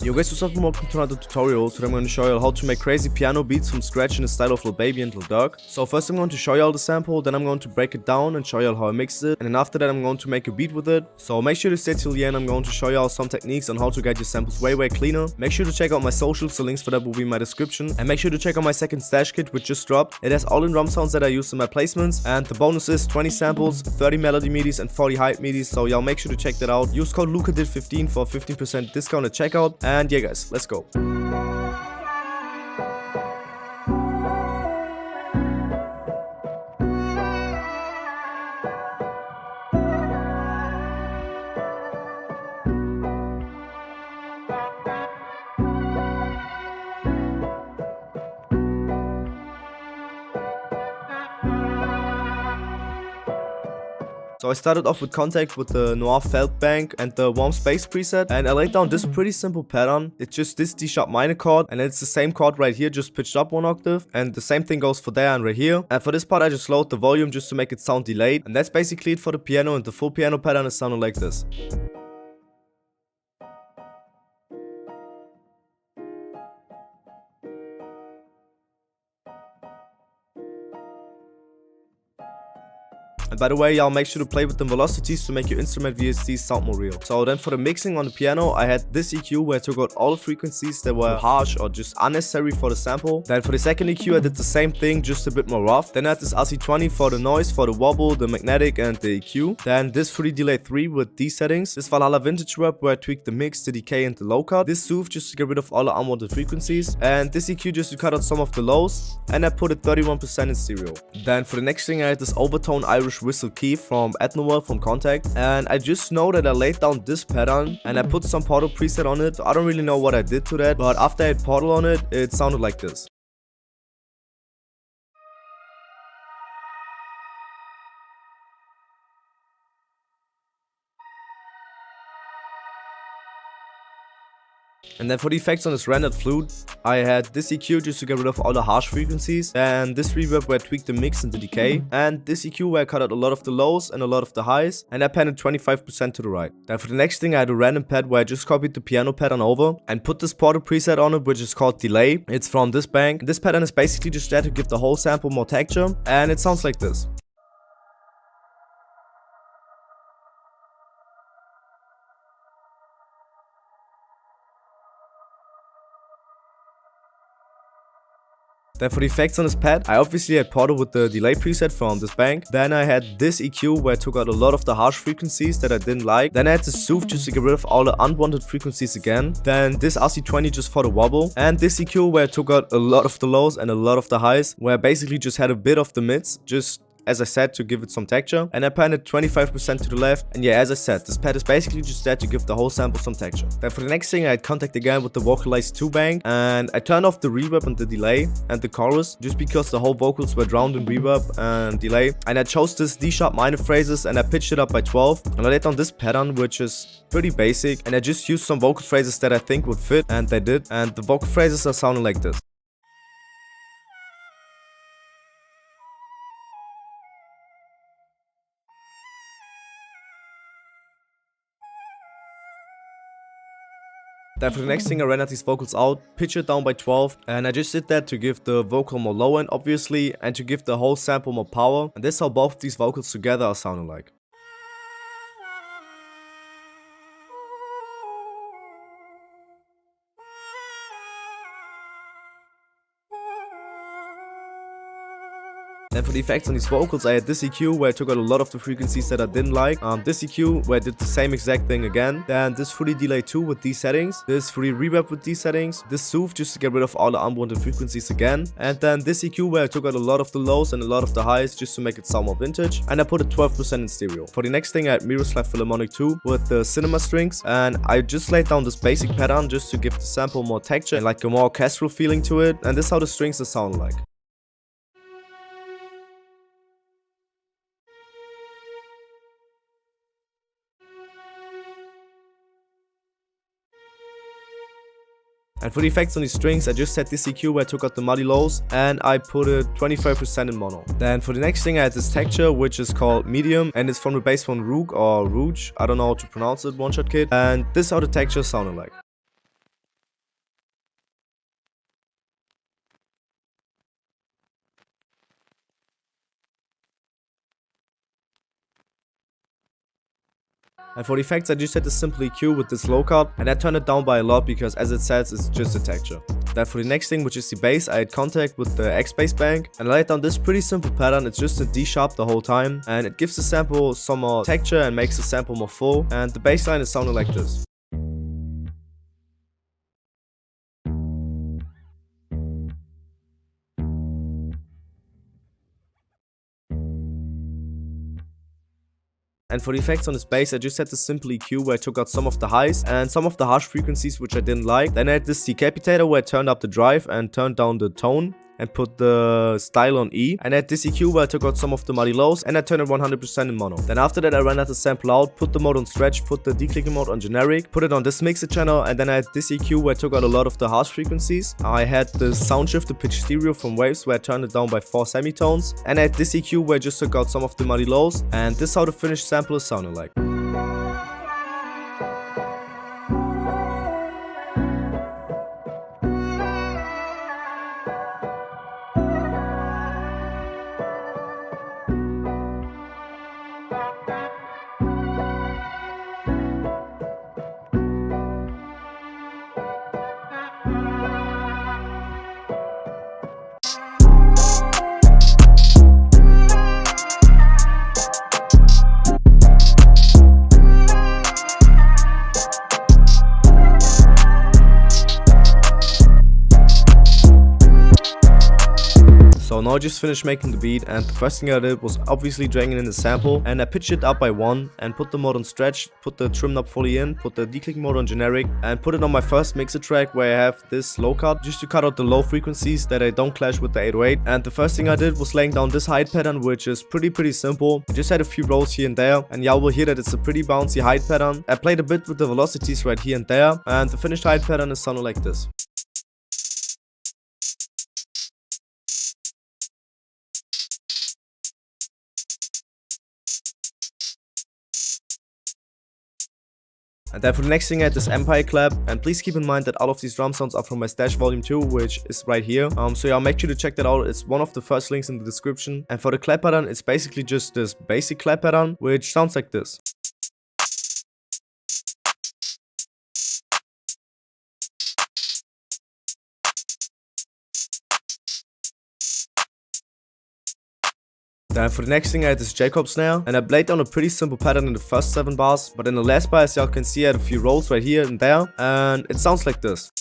Yo guys, what's up, and welcome to another tutorial. Today I'm going to show you how to make crazy piano beats from scratch in the style of Lil Baby and Lil Durk. So first I'm going to show you all the sample, then I'm going to break it down and show you all how I mixed it, and then after that I'm going to make a beat with it. So make sure to stay till the end. I'm going to show you all some techniques on how to get your samples way cleaner. Make sure to check out my socials, the links for that will be in my description, and make sure to check out my second stash kit which just dropped. It has all the drum sounds that I use in my placements, and the bonus is 20 samples, 30 melody midis and 40 hype midis, so y'all make sure to check that out. Use code LUCADID15 for a 15% discount at checkout, and yeah guys, let's go. So I started off with Contact with the Noir Felt Bank and the Warm Space preset, and I laid down this pretty simple pattern. It's just this D sharp minor chord, and it's the same chord right here, just pitched up 1 octave, and the same thing goes for there and right here. And for this part I just lowered the volume just to make it sound delayed, and that's basically it for the piano, and the full piano pattern is sounding like this. And by the way, y'all make sure to play with the velocities to make your instrument VSTs sound more real. So then for the mixing on the piano, I had this EQ where I took out all the frequencies that were harsh or just unnecessary for the sample. Then for the second EQ I did the same thing, just a bit more rough. Then I had this RC20 for the noise, for the wobble, the magnetic and the EQ. Then this free delay 3 with these settings. This Valhalla vintage rep where I tweaked the mix, the decay and the low cut. This soothe just to get rid of all the unwanted frequencies. And this EQ just to cut out some of the lows. And I put it 31% in stereo. Then for the next thing I had this overtone Irish whistle key from Ethnowell from Contact, and I just know that I laid down this pattern and I put some Portal preset on it. I don't really know what I did to that, but after I had Portal on it, it sounded like this. And then for the effects on this rendered flute, I had this EQ just to get rid of all the harsh frequencies, and this reverb where I tweaked the mix and the decay, and this EQ where I cut out a lot of the lows and a lot of the highs, and I panned 25% to the right. Then for the next thing I had a random pad where I just copied the piano pattern over and put this Portal preset on it which is called Delay. It's from this bank. This pattern is basically just there to give the whole sample more texture, and it sounds like this. Then for the effects on this pad, I obviously had Portal with the delay preset from this bank. Then I had this EQ where I took out a lot of the harsh frequencies that I didn't like. Then I had this soothe just to get rid of all the unwanted frequencies again. Then this RC20 just for the wobble. And this EQ where I took out a lot of the lows and a lot of the highs, where I basically just had a bit of the mids, just as I said, to give it some texture. And I panned it 25% to the left. And yeah, as I said, this pad is basically just there to give the whole sample some texture. Then for the next thing I had Contact again with the Vocalize 2 bank, and I turned off the reverb and the delay and the chorus just because the whole vocals were drowned in reverb and delay. And I chose this D sharp minor phrases and I pitched it up by 12, and I laid down this pattern which is pretty basic, and I just used some vocal phrases that I think would fit, and they did, and the vocal phrases are sounding like this. Then for the next thing I rendered these vocals out, pitch it down by 12, and I just did that to give the vocal more low end obviously, and to give the whole sample more power, and this is how both of these vocals together are sounding like. Then for the effects on these vocals, I had this EQ where I took out a lot of the frequencies that I didn't like. This EQ where I did the same exact thing again. Then this fully delay 2 with these settings. This fully reverb with these settings. This soothe just to get rid of all the unwanted frequencies again. And then this EQ where I took out a lot of the lows and a lot of the highs just to make it sound more vintage. And I put it 12% in stereo. For the next thing I had Miroslav Philharmonic 2 with the cinema strings. And I just laid down this basic pattern just to give the sample more texture and like a more orchestral feeling to it. And this is how the strings are sounding like. And for the effects on these strings, I just set this EQ where I took out the muddy lows and I put it 25% in mono. Then for the next thing I had this texture which is called medium and it's from the bass one Rook or Rouge, I don't know how to pronounce it, one shot kit, and this is how the texture sounded like. And for the effects, I just had to simply EQ with this low cut, and I turned it down by a lot because as it says, it's just a texture. Then for the next thing, which is the bass, I had contact with the X bass bank, and I laid down this pretty simple pattern. It's just a D sharp the whole time, and it gives the sample some more texture and makes the sample more full, and the bass line is sounding like this. And for the effects on this bass, I just had to simply EQ where I took out some of the highs and some of the harsh frequencies which I didn't like. Then I had this decapitator where I turned up the drive and turned down the tone and put the style on E. And I had this EQ where I took out some of the muddy lows and I turned it 100% in mono. Then after that I ran out the sample out, put the mode on stretch, put the declicking mode on generic, put it on this mixer channel, and then I had this EQ where I took out a lot of the harsh frequencies. I had the sound shifter pitch stereo from waves where I turned it down by 4 semitones, and I had this EQ where I just took out some of the muddy lows, and this is how the finished sample is sounding like. So now I just finished making the beat, and the first thing I did was obviously dragging in the sample, and I pitched it up by 1 and put the mode on stretch, put the trim knob fully in, put the declick mode on generic, and put it on my first mixer track where I have this low cut just to cut out the low frequencies that I don't clash with the 808. And the first thing I did was laying down this hide pattern, which is pretty simple. I just had a few rolls here and there, and y'all will hear that it's a pretty bouncy hide pattern. I played a bit with the velocities right here and there, and the finished hide pattern is sounding like this. And then for the next thing I had this Empire clap, and please keep in mind that all of these drum sounds are from my stash volume 2, which is right here. So yeah, make sure to check that out. It's one of the first links in the description. And for the clap pattern, it's basically just this basic clap pattern, which sounds like this. Then for the next thing I had this Jacob snare, and I played down a pretty simple pattern in the first 7 bars, but in the last bar, as y'all can see, I had a few rolls right here and there, and it sounds like this.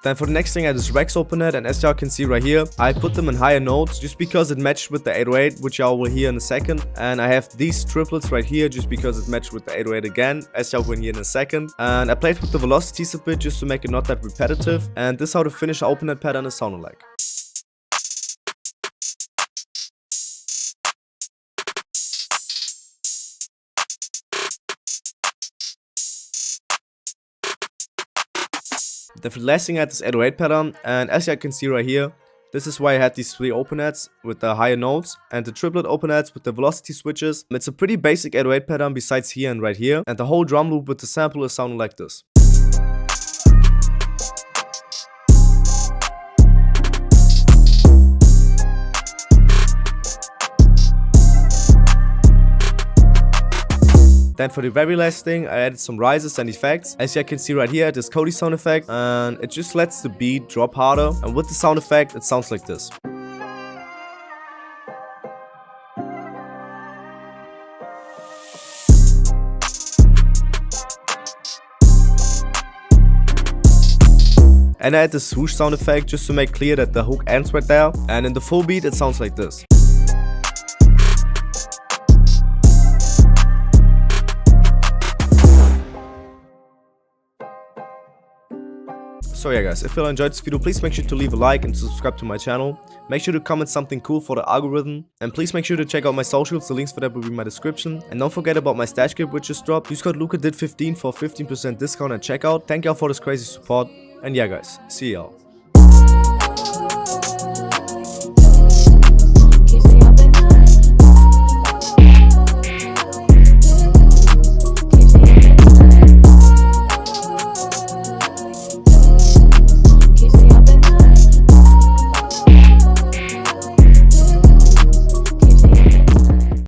Then for the next thing I had this Rex openhat, and as y'all can see right here, I put them in higher notes just because it matched with the 808, which y'all will hear in a second. And I have these triplets right here just because it matched with the 808 again, as y'all will hear in a second. And I played with the velocities a bit just to make it not that repetitive. And this is how the finished openhat pattern is sounding like. The last thing I had this 808 pattern, and as you can see right here, this is why I had these 3 openhats with the higher notes and the triplet openhats with the velocity switches. It's a pretty basic 808 pattern besides here and right here, and the whole drum loop with the sample is sounding like this. Then for the very last thing, I added some rises and effects. As you can see right here, this Cody sound effect, and it just lets the beat drop harder. And with the sound effect, it sounds like this. And I add the swoosh sound effect just to make clear that the hook ends right there. And in the full beat, it sounds like this. So yeah guys, if you enjoyed this video, please make sure to leave a like and subscribe to my channel. Make sure to comment something cool for the algorithm. And please make sure to check out my socials, the links for that will be in my description. And don't forget about my stash kit which just dropped. Use code LucaDid15 for 15% discount at checkout. Thank y'all for this crazy support. And yeah guys, see y'all.